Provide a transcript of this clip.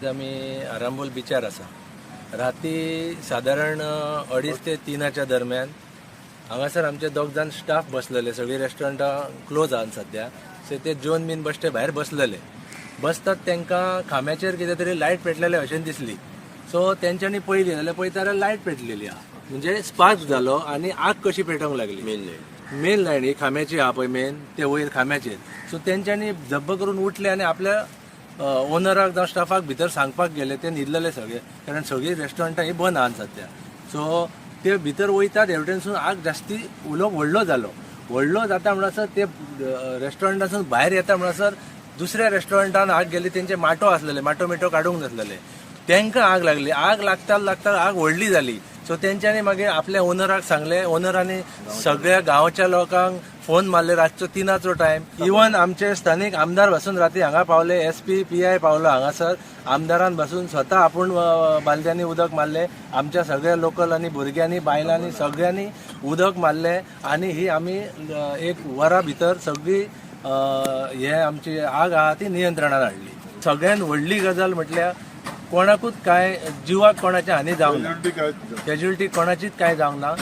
आम्ही आरांबोल बिचार आसा राती साधारण 2:30 ते 3च्या दरम्यान हांगासर आमचे दोग जाण स्टाफ बसलेले, सगळी रेस्टॉरंटां क्लोज आहात सध्या. सो ते जेवन बीन बसते भायर बसलेले. बसतात तांकां खांब्याचेर कितें तरी लायट पेटलेले अशें दिसली. सो तेंच्यांनी पयली जाल्यार पळयता जाल्यार लायट पेटलेली आहा, म्हणजे स्पार्क जालो आनी आग कशी पेटोवंक लागली. मेन लायन ही खांब्याची आहा पळय मेन, ते वयर खांब्याचेर. सो तेंच्यांनी झब्ब करून उठले आनी आपल्या ओनराक जावं स्टाफाक भितर सांगपाक गेले. ते न्हिदलेले सगळे, कारण सगळी रेस्टॉरंटां ही बंद आहात सध्या. सो ते भितर वयतात हेवटेनसून आग जास्ती उलो व्हडलो जालो. व्हडलो जाता म्हणसर ते रेस्टॉरंटासून भायर येता म्हणसर दुसऱ्या रेस्टॉरंटान आग गेली. तेंचे माटो आसलेले, माटो मिटो काडूंक नासलेले, तांकां आग लागली. आग लागता लागता आग व्हडली जाली. सो तेंच्यांनी मागीर आपल्या ओनराक सांगले. ओनरांनी सगळ्या गांवच्या लोकांक फोन मारले रातचो 3चो टायम. इवन आमचे स्थानीक आमदार बसून राती हांगा पावले, SP PI पावलो हांगासर. आमदारान बसून स्वता आपूण बालद्यांनी उदक मारले. आमच्या सगळ्या लोकल आनी भुरग्यांनी बायलांनी सगळ्यांनी उदक मारले आनी ही आमी 1 वरा भितर सगळी हे आमची आग आहा ती नियंत्रणान हाडली. सगळ्यात व्हडली गजाल म्हटल्यार कोणाकूच काय जिवाक कोणाची हानी जावंक ना, कॅज्युअलिटी कोणाचीच काय जावंक ना.